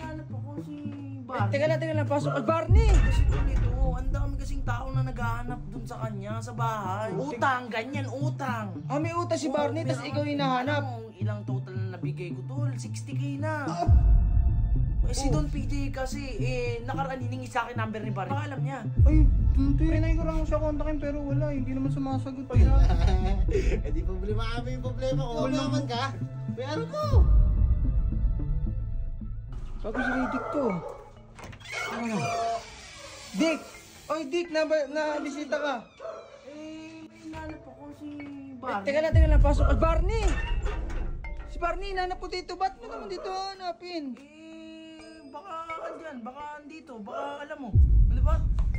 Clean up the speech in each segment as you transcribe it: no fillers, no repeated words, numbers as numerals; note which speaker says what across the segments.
Speaker 1: hinahanap ako si
Speaker 2: Barney.
Speaker 1: Teka lang, pasok. Barney!
Speaker 2: Kasi ulit, ang dami kasing tao na naghahanap dun sa kanya, sa bahay. Utang, ganyan, utang.
Speaker 1: May utang si Barney, tas ikaw hinahanap.
Speaker 2: Ilang total na nabigay ko, tol? 60K na. Si Don PJ kasi, nakaraan hiningi sa akin number ni Barney. Baka alam niya.
Speaker 3: Ay, trinay ko lang siya kontakin pero wala, hindi naman sumasagot.
Speaker 4: Di problema kami yung problema ko. Mayaman ka? Bayaran mo!
Speaker 1: Bago si Dick to. Ano? Dick! Oy, Dick, na-bisita ka.
Speaker 2: May hinahanap ako si Barney.
Speaker 1: Teka lang, pasok. Barney! Si Barney, hinahanap ko dito. Ba't mo naman dito hanapin?
Speaker 2: Baka andyan, baka andito, baka alam mo. Ano ba?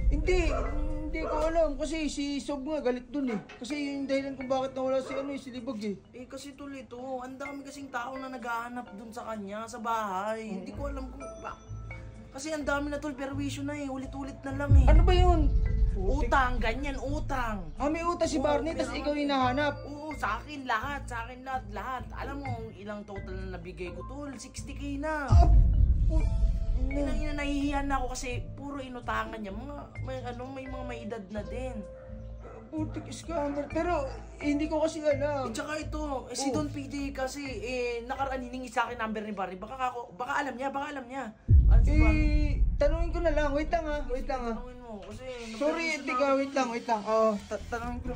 Speaker 1: Hindi ko alam kasi si Sob nga galit dun eh. Kasi yung dahilan kung bakit nawala si Libag eh.
Speaker 2: Kasi tuloy ang dami kasing tao na naghahanap dun sa kanya, sa bahay. Hindi ko alam kung kasi ang dami na tol, perwisyo na ulit-ulit na lang eh.
Speaker 1: Ano ba yun?
Speaker 2: Utang, ganyan, utang.
Speaker 1: May utang si Barney, tas ikaw hinahanap.
Speaker 2: Oo, sa akin lahat. Alam mo, ilang total na nabigay ko tol, 60K na. Nahihiyan na ako kasi puro inutangan niya. May mga may edad na din.
Speaker 1: Putik scammer. Pero hindi ko kasi alam.
Speaker 2: Tsaka ito, si Don PJ kasi nakaraan hiningi sa akin number ni Barney. Baka alam niya. Ano si Barney?
Speaker 1: Tanungin ko na lang. Wait lang ha.
Speaker 2: Tanungin mo kasi
Speaker 1: sorry, Tika. Wait lang. Tanungin ko.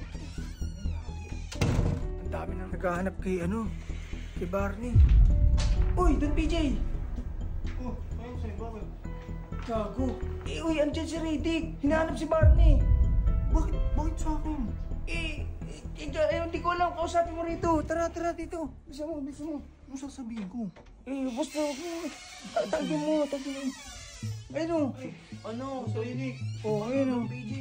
Speaker 1: Ang dami na naghahanap kay Barney. Uy, Don PJ!
Speaker 3: Ayun sa'yo, bakit?
Speaker 1: Gago. Uy, andyan si Riddick. Hinahanap si Barney.
Speaker 3: Bakit sa akin?
Speaker 1: Hindi ko alam. Kausapin mo rito. Tara dito. Bisa mo.
Speaker 3: Ano sasabihin ko?
Speaker 1: Basta tagin mo.
Speaker 2: Ano?
Speaker 3: Riddick.
Speaker 1: Ayun.
Speaker 2: PJ,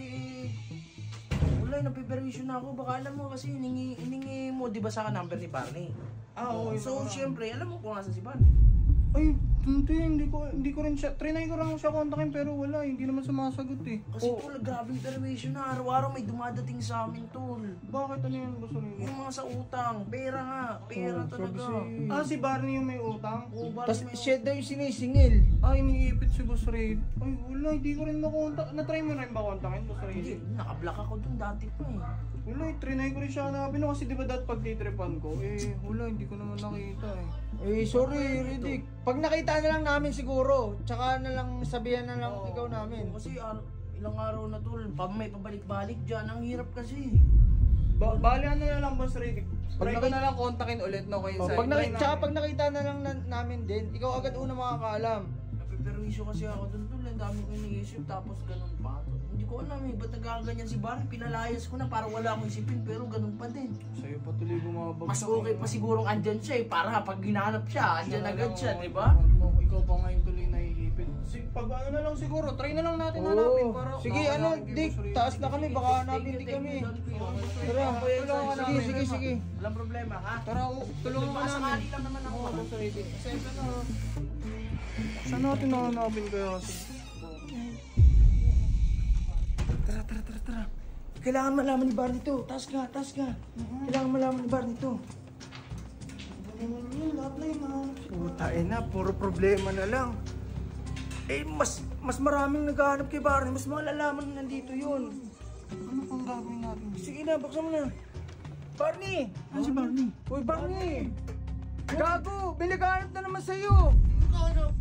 Speaker 2: wala, napiperwisyon na ako. Baka alam mo kasi hiningi mo, di ba sa number ni Barney?
Speaker 3: Oo.
Speaker 2: So, syempre, alam mo kung nasa si Barney.
Speaker 3: Ay, hindi ko rin siya, trinay ko lang siya kontakin pero wala, hindi naman sumasagot eh.
Speaker 2: Kasi tol, grabing perwisyon na. Araw-araw may dumadating sa amin, tol.
Speaker 3: Bakit ano yun gusto niyo?
Speaker 2: Yung mga sa utang, pera nga. Pera talaga.
Speaker 3: Si Barney yung may utang?
Speaker 2: Oo,
Speaker 1: Tapos
Speaker 2: Barney may
Speaker 1: siya daw yung sinisingil.
Speaker 3: Iniipit si Boss Raid. Ay, wala, hindi ko rin makontak. Na-try mo rin ba kontakin, Boss Raid?
Speaker 2: Hindi, nakablock ako dun dati pa eh.
Speaker 3: Wala, trinay ko rin siya hanapin kasi di ba dati pagtitripan ko, wala, hindi ko naman nakita eh.
Speaker 1: Sorry, Riddick. Pag nakita na lang namin siguro, tsaka na lang sabihan na lang ikaw namin.
Speaker 2: Kasi ilang araw na tol, may pabalik-balik dyan, ang hirap kasi.
Speaker 3: Bali ano na lang, Boss Raid? Try ko na lang kontakin ulit no kayo sa
Speaker 1: Pag nakita na lang namin din, ikaw agad una makakaalam.
Speaker 2: Napiperwisyo kasi ako dun tol, ang dami ko iniisip tapos ganun pa. Hindi ko alam eh, ba't nagkaganyan si Barney? Pinalayas ko na para wala akong isipin pero ganun pa din.
Speaker 3: Sa'yo pa tuloy bumabagsak.
Speaker 2: Mas okay pa sigurong andyan siya eh, para pag hinahanap siya, andyan agad siya, di ba?
Speaker 3: Ikaw pa ngayon tuloy naiipit. Pag ano na lang siguro, try na lang natin hanapin para...
Speaker 1: Sige, Dick, taas na kami, baka hanapin din kami. Tara, sige.
Speaker 2: Walang problema ha?
Speaker 3: Tara, tulungan ka namin.
Speaker 2: Sakali lang naman ako.
Speaker 3: Saan natin nahanapin kaya si...
Speaker 1: Tara. Kailangan malaman ni Barney to. Taas nga. Kailangan malaman ni Barney to.
Speaker 3: Lahat na yun.
Speaker 1: Putain na, puro problema na lang. Mas maraming naghahanap kay Barney. Mas malalaman na nandito yun.
Speaker 3: Ano pang gagawin natin?
Speaker 1: Sige na, buksan mo na. Barney!
Speaker 3: Ano si Barney?
Speaker 1: Uy, Barney! Gago! Binighanap na naman sa'yo!
Speaker 4: Ano?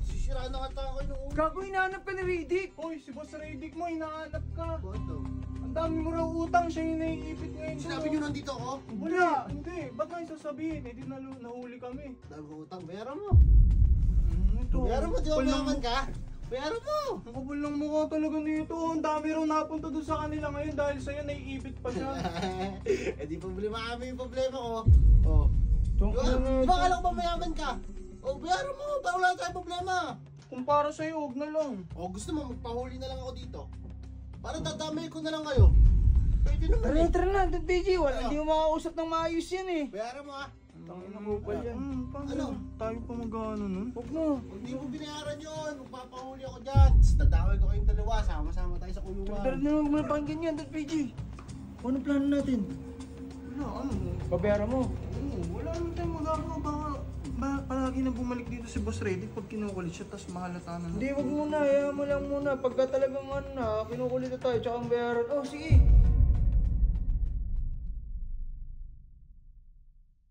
Speaker 4: Sisiraan na kata ako yung ulo.
Speaker 1: Gago, hinahanap ka ni Riddick!
Speaker 3: Uy, si Boss Riddick mo, hinahanap ka.
Speaker 4: Bakit daw?
Speaker 3: Ang dami mo raw utang, siya yung naiipit ngayon.
Speaker 4: Sinabi nyo nandito ako?
Speaker 3: Wala, hindi. Ba't nga yung sasabihin? Di nahuli kami.
Speaker 4: Dahil ko utang, bayaran mo.
Speaker 3: Ito.
Speaker 4: Bayaran mo, di ba mayaman ka? Bayaran mo!
Speaker 3: Ang kapal ng mukha talaga nito. Ang dami raw napunta doon sa kanila ngayon dahil sa'yo naiipit pa siya.
Speaker 4: Di problema kami yung problema ko. Baka lang ba mayaman ka? Bayaran mo, para wala tayong problema.
Speaker 3: Kung para sa'yo, huwag na lang.
Speaker 4: Gusto mo, magpahuli na lang ako dito. Para dadamay ko na lang kayo. Pwede naman
Speaker 1: Tara na, Don PJ. Hindi mo makausap ng maayos yan eh.
Speaker 4: Bayaran mo ha.
Speaker 1: Tangin na kupal yan.
Speaker 3: Ano? Tayo pa mag-ano nun?
Speaker 1: Huwag na.
Speaker 4: Hindi mo binayaran yun. Magpapahuli ako dyan. Tapos dadamay ko kayong dalawa. Sama-sama tayo sa kulungan.
Speaker 1: Tara na, huwag mo na pakinggan yan, Don PJ. Anong plano natin?
Speaker 3: Wala, ano mo?
Speaker 1: Babayaran mo.
Speaker 3: Oo, wala naman tayong magagawa. Baka ba palagi na bumalik dito si Boss Reddick pag kinukulit siya tapos mahalata na.
Speaker 1: Hindi, wag muna. Hayaan mo lang muna. Pagka talagang ano na, kinukulit na tayo, tsaka ang bayaran. Oh, sige.